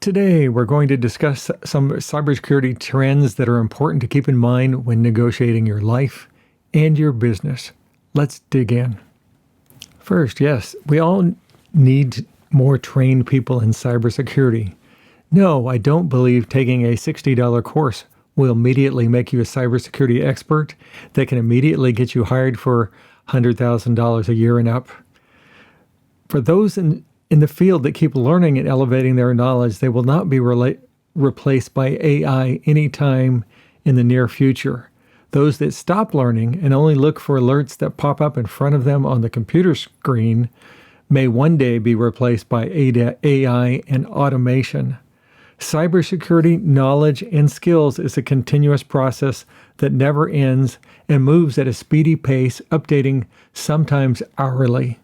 Today, we're going to discuss some cybersecurity trends that are important to keep in mind when negotiating your life and your business. Let's dig in. First, yes, we all need more trained people in cybersecurity. No, I don't believe taking a $60 course will immediately make you a cybersecurity expert that can immediately get you hired for $100,000 a year and up. For those in the field that keep learning and elevating their knowledge, they will not be replaced by AI anytime in the near future. Those that stop learning and only look for alerts that pop up in front of them on the computer screen may one day be replaced by AI and automation. Cybersecurity knowledge and skills is a continuous process that never ends and moves at a speedy pace, updating sometimes hourly.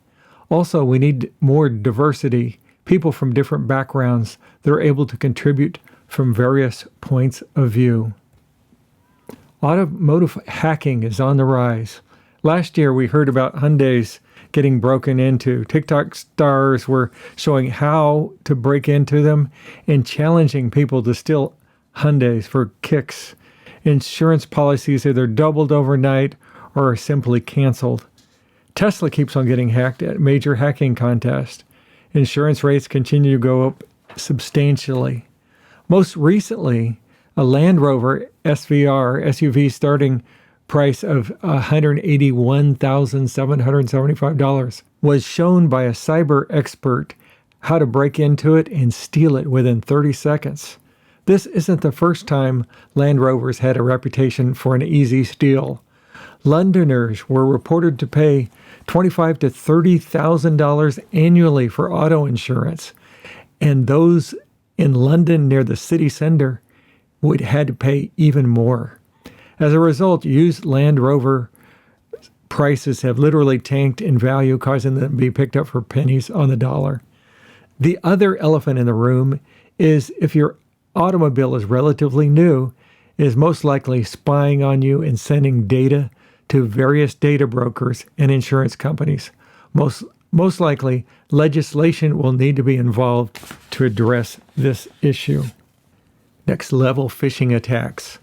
Also, we need more diversity, people from different backgrounds that are able to contribute from various points of view. Automotive hacking is on the rise. Last year, we heard about Hyundais getting broken into. TikTok stars were showing how to break into them and challenging people to steal Hyundais for kicks. Insurance policies either doubled overnight or are simply canceled. Tesla keeps on getting hacked at major hacking contests. Insurance rates continue to go up substantially. Most recently, a Land Rover SVR SUV starting price of $181,775 was shown by a cyber expert how to break into it and steal it within 30 seconds. This isn't the first time Land Rovers had a reputation for an easy steal. Londoners were reported to pay $25,000 to $30,000 annually for auto insurance, and those in London near the city center had to pay even more. As a result, used Land Rover prices have literally tanked in value, causing them to be picked up for pennies on the dollar. The other elephant in the room is if your automobile is relatively new, it is most likely spying on you and sending data to various data brokers and insurance companies. Most likely, legislation will need to be involved to address this issue. Next level phishing attacks.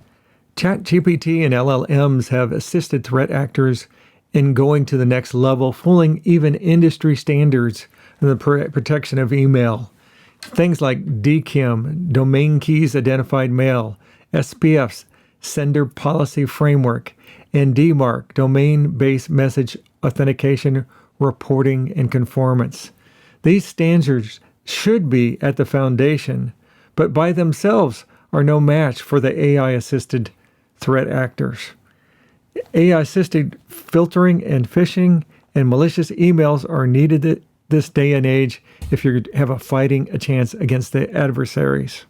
ChatGPT and LLMs have assisted threat actors in going to the next level, fooling even industry standards in the protection of email. Things like DKIM, Domain Keys Identified Mail, SPF's Sender Policy Framework, and DMARC, Domain-Based Message Authentication, Reporting, and Conformance. These standards should be at the foundation, but by themselves are no match for the AI-assisted threat actors. AI-assisted filtering and phishing and malicious emails are needed this day and age if you have a chance against the adversaries.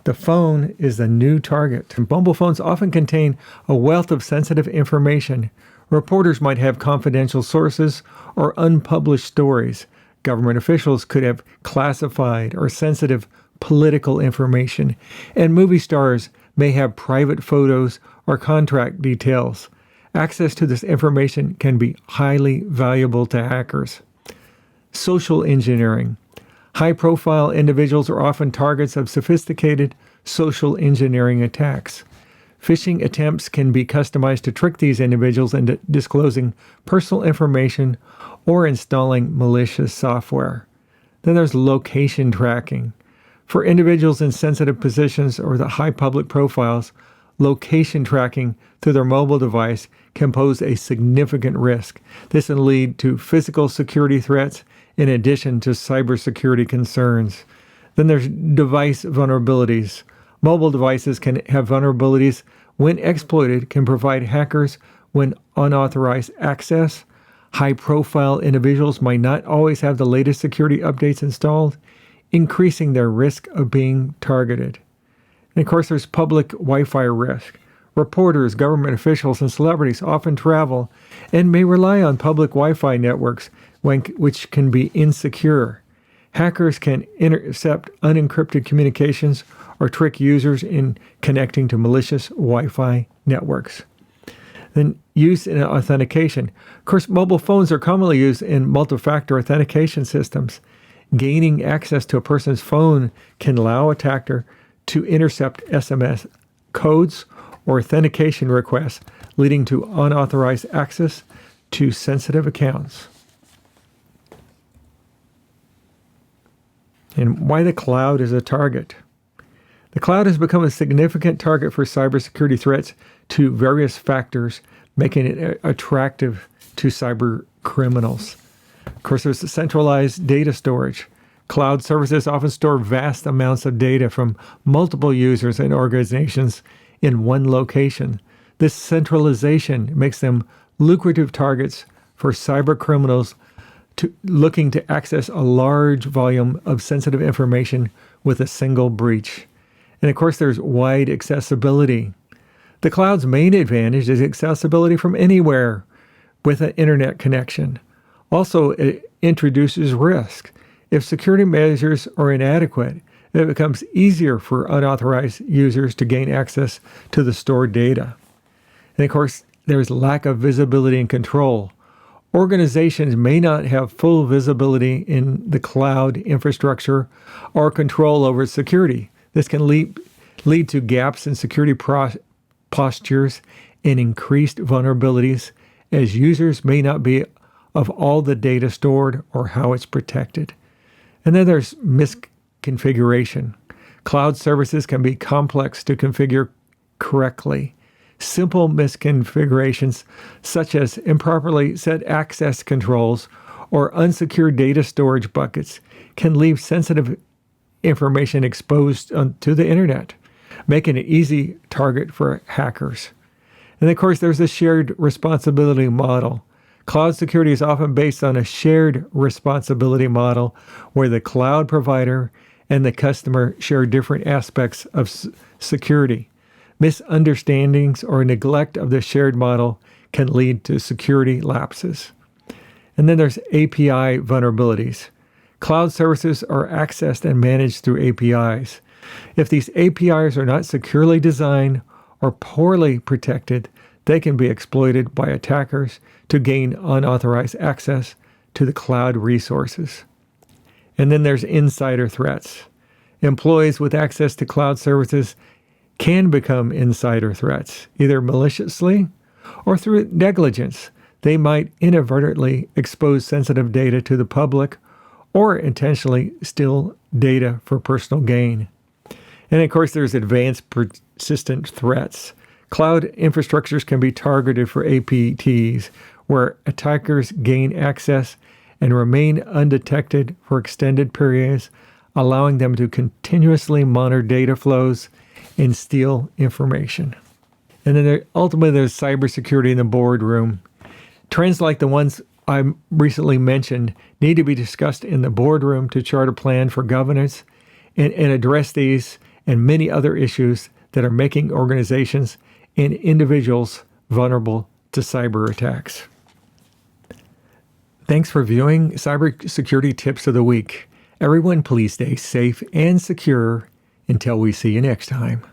The phone is the new target. Mobile phones often contain a wealth of sensitive information. Reporters might have confidential sources or unpublished stories. Government officials could have classified or sensitive political information. And movie stars may have private photos or contract details. Access to this information can be highly valuable to hackers. Social engineering. High-profile individuals are often targets of sophisticated social engineering attacks. Phishing attempts can be customized to trick these individuals into disclosing personal information or installing malicious software. Then there's location tracking. For individuals in sensitive positions or the high public profiles, location tracking through their mobile device can pose a significant risk. This can lead to physical security threats in addition to cybersecurity concerns. Then there's device vulnerabilities. Mobile devices can have vulnerabilities when exploited, can provide hackers when unauthorized access. High-profile individuals might not always have the latest security updates installed, increasing their risk of being targeted. And of course, there's public Wi-Fi risk. Reporters, government officials, and celebrities often travel and may rely on public Wi-Fi networks which can be insecure. Hackers can intercept unencrypted communications or trick users in connecting to malicious Wi-Fi networks. Then use in authentication. Of course, mobile phones are commonly used in multi-factor authentication systems. Gaining access to a person's phone can allow an attacker to intercept SMS codes or authentication requests, leading to unauthorized access to sensitive accounts. And why the cloud is a target. The cloud has become a significant target for cybersecurity threats to various factors, making it attractive to cyber criminals. Of course, there's centralized data storage. Cloud services often store vast amounts of data from multiple users and organizations in one location. This centralization makes them lucrative targets for cyber criminals looking to access a large volume of sensitive information with a single breach. And of course, there's wide accessibility. The cloud's main advantage is accessibility from anywhere with an internet connection. Also, it introduces risk. If security measures are inadequate, it becomes easier for unauthorized users to gain access to the stored data. And of course, there's lack of visibility and control. Organizations may not have full visibility in the cloud infrastructure or control over security. This can lead to gaps in security postures and increased vulnerabilities, as users may not be of all the data stored or how it's protected. And then there's misconfiguration. Cloud services can be complex to configure correctly. Simple misconfigurations, such as improperly set access controls or unsecured data storage buckets, can leave sensitive information exposed to the internet, making it an easy target for hackers. And of course, there's a shared responsibility model. Cloud security is often based on a shared responsibility model where the cloud provider and the customer share different aspects of security. Misunderstandings or neglect of the shared model can lead to security lapses. And then there's API vulnerabilities. Cloud services are accessed and managed through APIs. If these APIs are not securely designed or poorly protected, they can be exploited by attackers to gain unauthorized access to the cloud resources. And then there's insider threats. Employees with access to cloud services can become insider threats, either maliciously or through negligence. They might inadvertently expose sensitive data to the public or intentionally steal data for personal gain. And of course, there's advanced persistent threats. Cloud infrastructures can be targeted for APTs, where attackers gain access and remain undetected for extended periods, allowing them to continuously monitor data flows and steal information. And then ultimately, there's cybersecurity in the boardroom. Trends like the ones I recently mentioned need to be discussed in the boardroom to chart a plan for governance and address these and many other issues that are making organizations and individuals vulnerable to cyber attacks. Thanks for viewing Cybersecurity Tips of the Week. Everyone, please stay safe and secure until we see you next time.